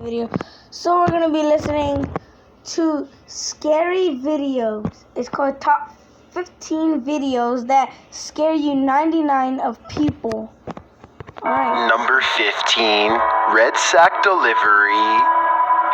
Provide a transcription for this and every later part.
video. So we're gonna be listening to scary videos. It's called Top 15 Videos That Scare You 99 of People. Alright. Number 15, Red Sack Delivery.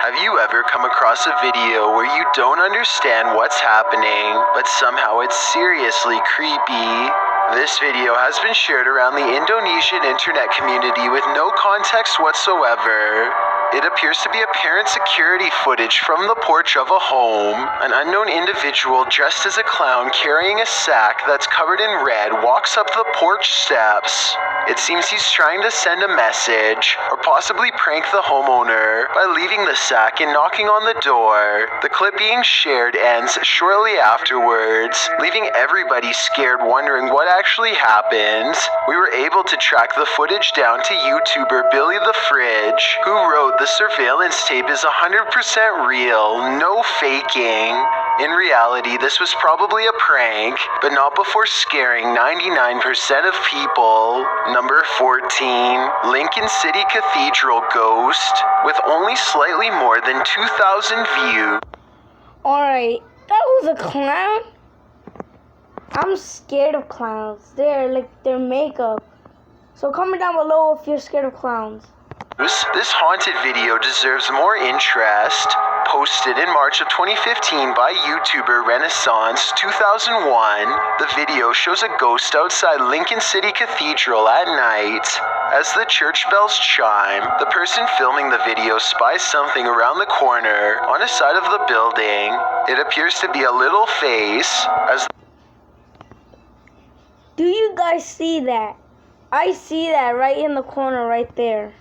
Have you ever come across a video where you don't understand what's happening, but somehow it's seriously creepy? This video has been shared around the Indonesian internet community with no context whatsoever. It appears to be apparent security footage from the porch of a home. An unknown individual dressed as a clown carrying a sack that's covered in red walks up the porch steps. It seems he's trying to send a message, or possibly prank the homeowner, by leaving the sack and knocking on the door. The clip being shared ends shortly afterwards, leaving everybody scared wondering what actually happened. We were able to track the footage down to YouTuber Billy the Fridge, who wrote, "The surveillance tape is 100% real, no faking." In reality, this was probably a prank, but not before scaring 99% of people. Number 14, Lincoln City Cathedral Ghost, with only slightly more than 2,000 views. Alright, that was a clown? I'm scared of clowns. They're makeup. So comment down below if you're scared of clowns. This haunted video deserves more interest. Posted in March of 2015 by YouTuber Renaissance 2001, the video shows a ghost outside Lincoln City Cathedral at night. As the church bells chime, the person filming the video spies something around the corner on a side of the building. It appears to be a little face. Do you guys see that? I see that right in the corner right there.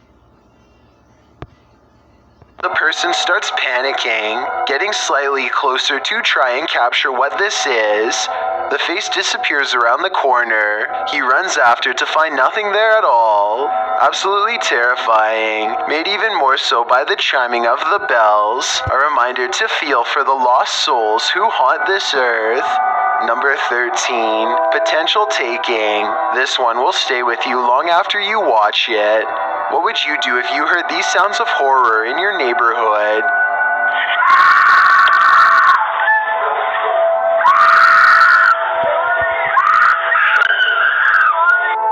The person starts panicking, getting slightly closer to try and capture what this is. The face disappears around the corner. He runs after to find nothing there at all. Absolutely terrifying, made even more so by the chiming of the bells. A reminder to feel for the lost souls who haunt this earth. Number 13, Potential Taking. This one will stay with you long after you watch it. What would you do if you heard these sounds of horror in your neighborhood?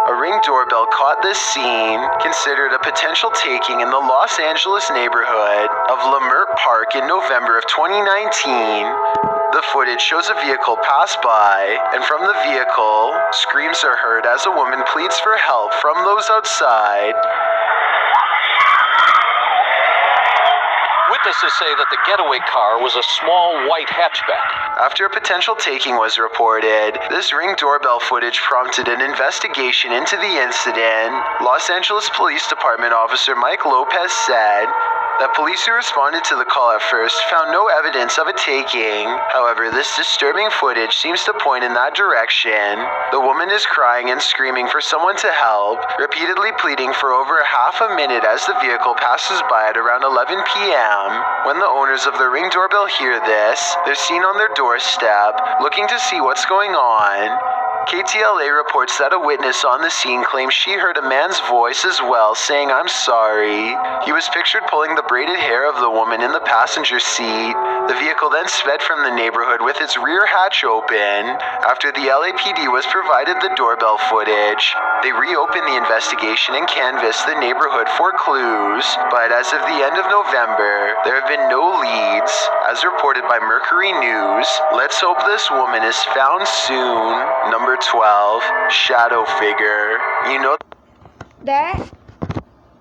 A Ring doorbell caught this scene, considered a potential taking in the Los Angeles neighborhood of Leimert Park in November of 2019. The footage shows a vehicle pass by, and from the vehicle, screams are heard as a woman pleads for help from those outside. Witnesses say that the getaway car was a small white hatchback. After a potential taking was reported, this Ring doorbell footage prompted an investigation into the incident. Los Angeles Police Department officer Mike Lopez said that police who responded to the call at first found no evidence of a taking. However, this disturbing footage seems to point in that direction. The woman is crying and screaming for someone to help, repeatedly pleading for over half a minute as the vehicle passes by at around 11 p.m. When the owners of the Ring doorbell hear this, they're seen on their doorstep, looking to see what's going on. KTLA reports that a witness on the scene claims she heard a man's voice as well, saying, "I'm sorry." He was pictured pulling the braided hair of the woman in the passenger seat. The vehicle then sped from the neighborhood with its rear hatch open. After the LAPD was provided the doorbell footage, they reopened the investigation and canvassed the neighborhood for clues. But as of the end of November, there have been no leads. As reported by Mercury News, let's hope this woman is found soon. Number 12, Shadow Figure. You know, That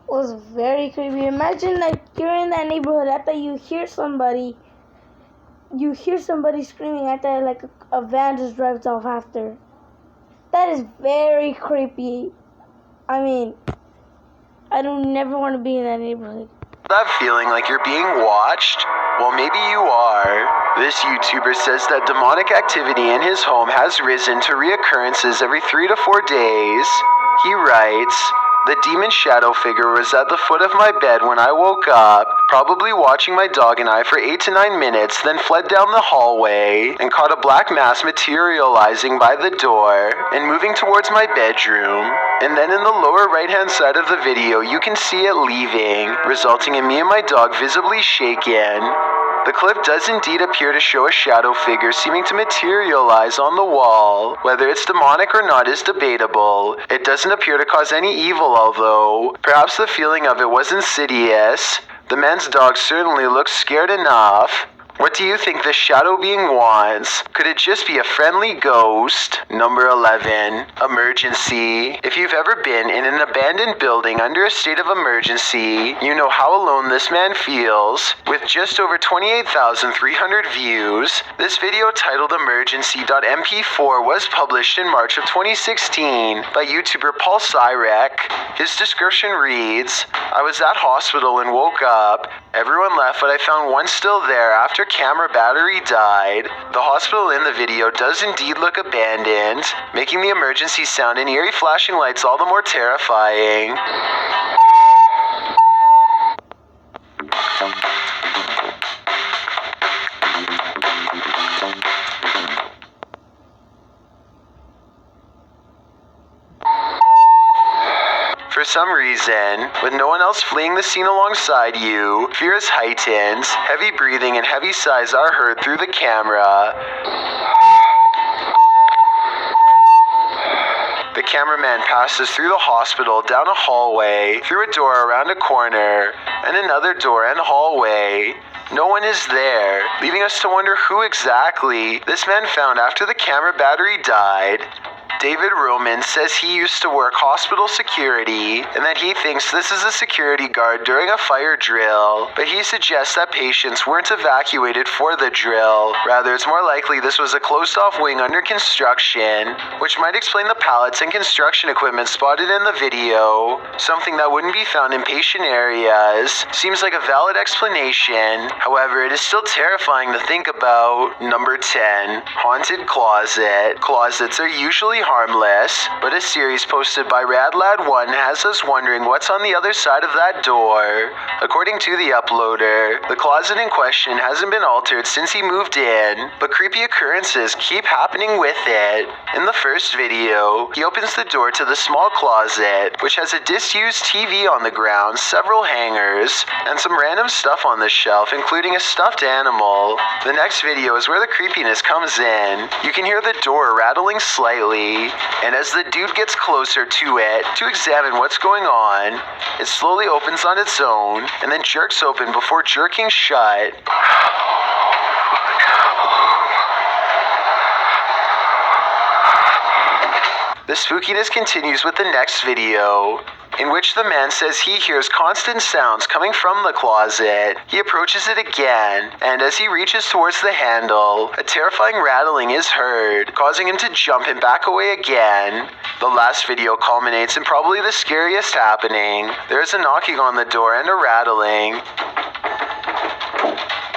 was very creepy. Imagine like you're in that neighborhood after you hear somebody screaming after like a van just drives off after. That is very creepy. I mean, I don't never want to be in that neighborhood. that feeling like you're being watched? Well, maybe you are. This YouTuber says that demonic activity in his home has risen to reoccurrences every 3 to 4 days. He writes, The demon shadow figure was at the foot of my bed when I woke up, probably watching my dog and I for 8 to 9 minutes, then fled down the hallway and caught a black mass materializing by the door and moving towards my bedroom. And then in the lower right-hand side of the video, you can see it leaving, resulting in me and my dog visibly shaken. The clip does indeed appear to show a shadow figure seeming to materialize on the wall. Whether it's demonic or not is debatable. It doesn't appear to cause any evil, although perhaps the feeling of it was insidious. The man's dog certainly looks scared enough. What do you think this shadow being wants? Could it just be a friendly ghost? Number 11. Emergency. If you've ever been in an abandoned building under a state of emergency, you know how alone this man feels. With just over 28,300 views, this video titled Emergency.mp4 was published in March of 2016 by YouTuber Paul Cyrek. His description reads, I was at hospital and woke up. Everyone left, but I found one still there after camera battery died. The hospital in the video does indeed look abandoned, making the emergency sound and eerie flashing lights all the more terrifying. For some reason, with no one else fleeing the scene alongside you, fear is heightened, heavy breathing and heavy sighs are heard through the camera. The cameraman passes through the hospital, down a hallway, through a door around a corner, and another door and hallway. No one is there, leaving us to wonder who exactly this man found after the camera battery died. David Roman says he used to work hospital security and that he thinks this is a security guard during a fire drill, but he suggests that patients weren't evacuated for the drill. Rather, it's more likely this was a closed-off wing under construction, which might explain the pallets and construction equipment spotted in the video, something that wouldn't be found in patient areas. Seems like a valid explanation. However, it is still terrifying to think about. Number 10. Haunted closet. Closets are usually harmless, but a series posted by RadLad1 has us wondering what's on the other side of that door. According to the uploader, the closet in question hasn't been altered since he moved in, but creepy occurrences keep happening with it. In the first video, he opens the door to the small closet, which has a disused TV on the ground, several hangers, and some random stuff on the shelf, including a stuffed animal. The next video is where the creepiness comes in. You can hear the door rattling slightly, and as the dude gets closer to it to examine what's going on, it slowly opens on its own and then jerks open before jerking shut. The spookiness continues with the next video, in which the man says he hears constant sounds coming from the closet. He approaches it again, and as he reaches towards the handle, a terrifying rattling is heard, causing him to jump and back away again. The last video culminates in probably the scariest happening. There is a knocking on the door and a rattling.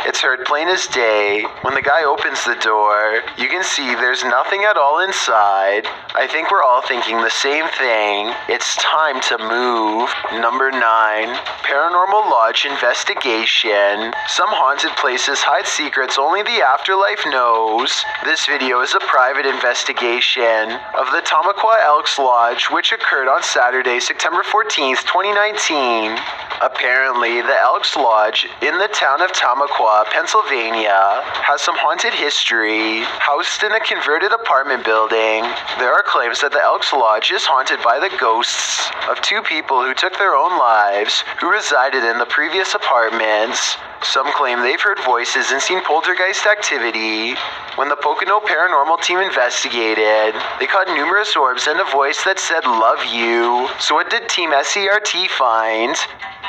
It's heard plain as day. When the guy opens the door, you can see there's nothing at all inside. I think we're all thinking the same thing. It's time to move. Number 9. Paranormal Lodge investigation. Some haunted places hide secrets only the afterlife knows. This video is a private investigation of the Tamaqua Elks Lodge, which occurred on Saturday, September 14th, 2019. Apparently, the Elks Lodge in the town of Tamaqua, Pennsylvania, has some haunted history. Housed in a converted apartment building, there are claims that the Elks Lodge is haunted by the ghosts of 2 people who took their own lives, who resided in the previous apartments. Some claim they've heard voices and seen poltergeist activity. When the Pocono Paranormal team investigated, they caught numerous orbs and a voice that said, "Love you." So what did Team SCRT find?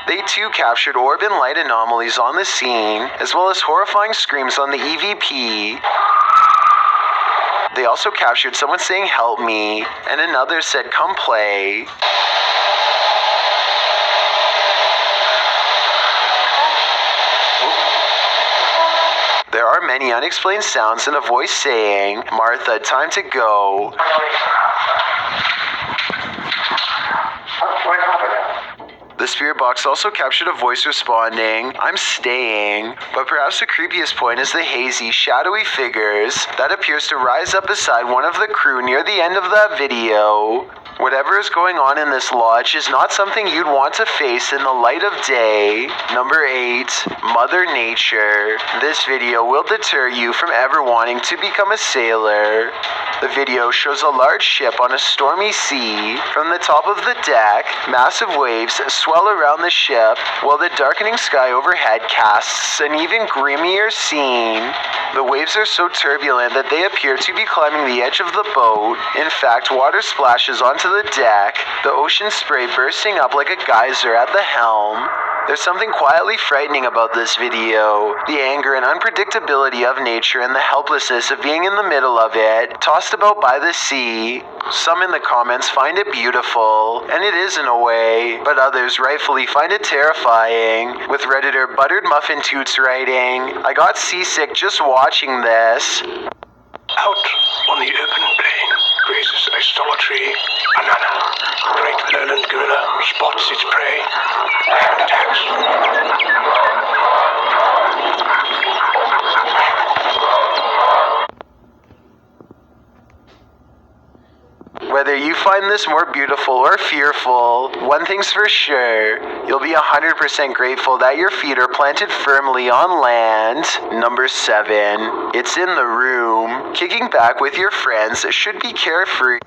They too captured orb and light anomalies on the scene, as well as horrifying screams on the EVP. They also captured someone saying, "Help me," and another said, "Come play." There are many unexplained sounds and a voice saying, "Martha, time to go." The spirit box also captured a voice responding, "I'm staying." But perhaps the creepiest point is the hazy, shadowy figures that appears to rise up beside one of the crew near the end of that video. Whatever is going on in this lodge is not something you'd want to face in the light of day. Number 8, Mother Nature. This video will deter you from ever wanting to become a sailor. The video shows a large ship on a stormy sea. From the top of the deck, massive waves swell around the ship, while the darkening sky overhead casts an even grimmier scene. The waves are so turbulent that they appear to be climbing the edge of the boat. In fact, water splashes onto the deck, the ocean spray bursting up like a geyser at the helm. There's something quietly frightening about this video. The anger and unpredictability of nature and the helplessness of being in the middle of it, tossed about by the sea. Some in the comments find it beautiful, and it is in a way, but others rightfully find it terrifying. With Redditor Buttered Muffin Toots writing, "I got seasick just watching this." Out on the open plain grazes a solitary banana. Great lowland gorilla spots its prey and attacks. Whether you find this more beautiful or fearful, one thing's for sure, you'll be 100% grateful that your feet are planted firmly on land. Number 7, it's in the room. Kicking back with your friends should be carefree.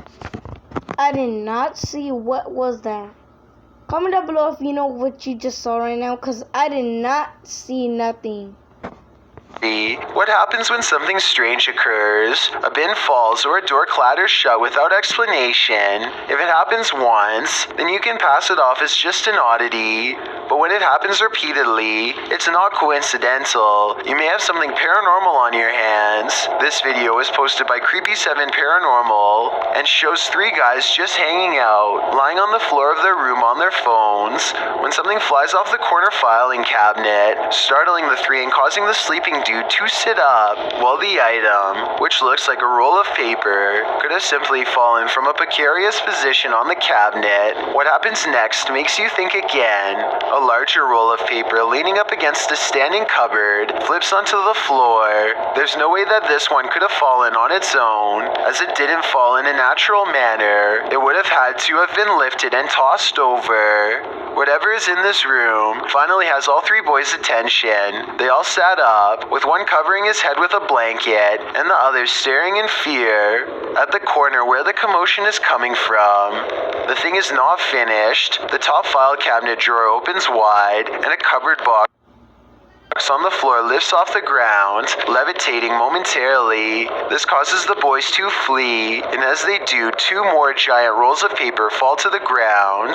I did not see what was that. Comment down below if you know what you just saw right now, because I did not see nothing. What happens when something strange occurs? A bin falls or a door clatters shut without explanation. If it happens once, then you can pass it off as just an oddity. But when it happens repeatedly, it's not coincidental. You may have something paranormal on your hands. This video was posted by Creepy7 Paranormal and shows 3 guys just hanging out, lying on the floor of their room on their phones, when something flies off the corner filing cabinet, startling the 3 and causing the sleeping dude to sit up, while the item, which looks like a roll of paper, could have simply fallen from a precarious position on the cabinet. What happens next makes you think again. A larger roll of paper leaning up against a standing cupboard flips onto the floor. There's no way that this one could have fallen on its own, as it didn't fall in a natural manner. It would have had to have been lifted and tossed over. Whatever is in this room finally has all 3 boys' attention. They all sat up, with one covering his head with a blanket, and the other staring in fear at the corner where the commotion is coming from. The thing is not finished. The top file cabinet drawer opens wide, and a cupboard box on the floor lifts off the ground, levitating momentarily. This causes the boys to flee, and as they do, 2 more giant rolls of paper fall to the ground.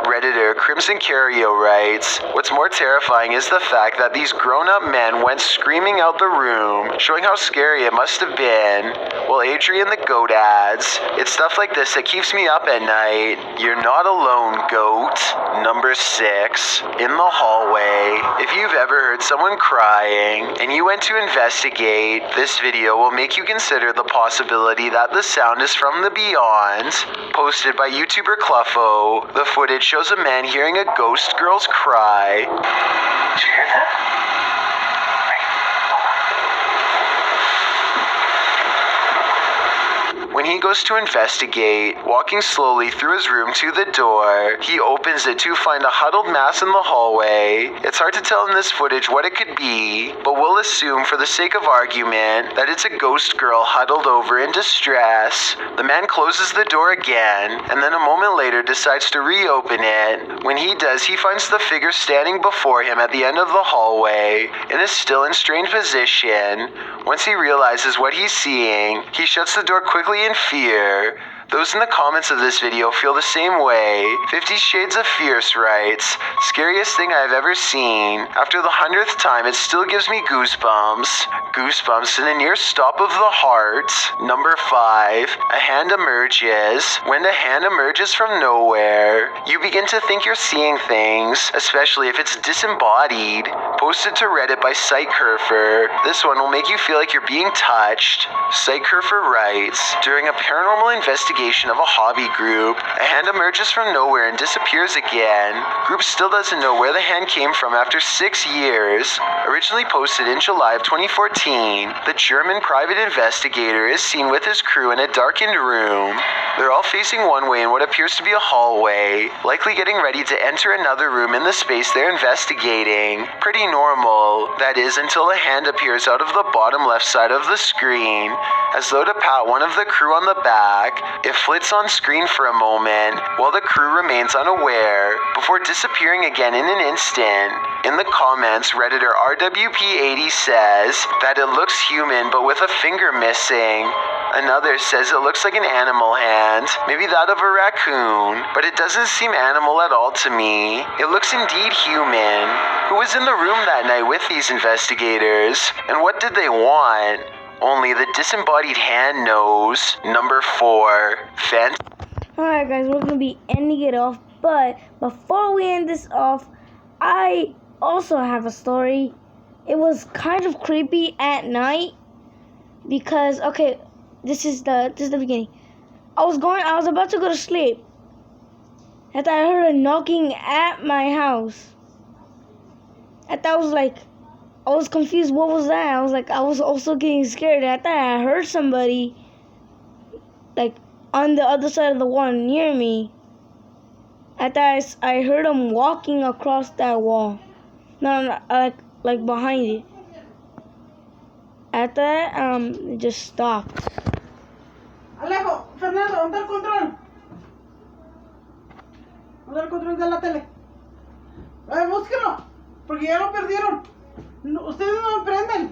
Redditor Crimson Cario writes, "What's more terrifying is the fact that these grown-up men went screaming out the room, showing how scary it must have been." While Adrian the Goat adds, "It's stuff like this that keeps me up at night. You're not alone, goat." Number 6, in the hallway. If you've ever heard someone crying and you went to investigate, this video will make you consider the possibility that the sound is from the beyond. Posted by YouTuber Cluffo, the footage shows a man hearing a ghost girl's cry. Did you hear that? When he goes to investigate, walking slowly through his room to the door, he opens it to find a huddled mass in the hallway. It's hard to tell in this footage what it could be, but we'll assume for the sake of argument that it's a ghost girl huddled over in distress. The man closes the door again, and then a moment later decides to reopen it. When he does, he finds the figure standing before him at the end of the hallway, in a still and strange position. Once he realizes what he's seeing, he shuts the door quickly in fear. Those in the comments of this video feel the same way. 50 Shades of Fierce writes, "Scariest thing I've ever seen. After the 100th time, it still gives me goosebumps. Goosebumps in a near stop of the heart." Number 5, a hand emerges. When a hand emerges from nowhere, you begin to think you're seeing things, especially if it's disembodied. Posted to Reddit by Psychurfer. This one will make you feel like you're being touched. Psychurfer writes, "During a paranormal investigation investigation of a hobby group. A hand emerges from nowhere and disappears again. Group still doesn't know where the hand came from after 6 years. Originally posted in July of 2014, the German private investigator is seen with his crew in a darkened room. They're all facing one way in what appears to be a hallway, likely getting ready to enter another room in the space they're investigating. Pretty normal, that is, until a hand appears out of the bottom left side of the screen, as though to pat one of the crew on the back. It flits on screen for a moment, while the crew remains unaware, before disappearing again in an instant. In the comments, Redditor RWP80 says that it looks human but with a finger missing. Another says it looks like an animal hand, maybe that of a raccoon, but it doesn't seem animal at all to me. It looks indeed human. Who was in the room that night with these investigators? And what did they want? Only the disembodied hand knows. Number 4. Alright guys, we're going to be ending it off, but before we end this off, I also have a story. It was kind of creepy at night because, okay, this is the beginning. I was about to go to sleep, and I heard a knocking at my house. And I was confused. What was that? I was also getting scared. I thought I heard somebody like on the other side of the wall near me. I thought I heard him walking across that wall. No, like behind it. At that, it just stopped. Alejo, Fernando, ¿dónde está el control? ¿Dónde está el control de la tele? Búsquenlo, porque ya lo perdieron. Ustedes no me prenden.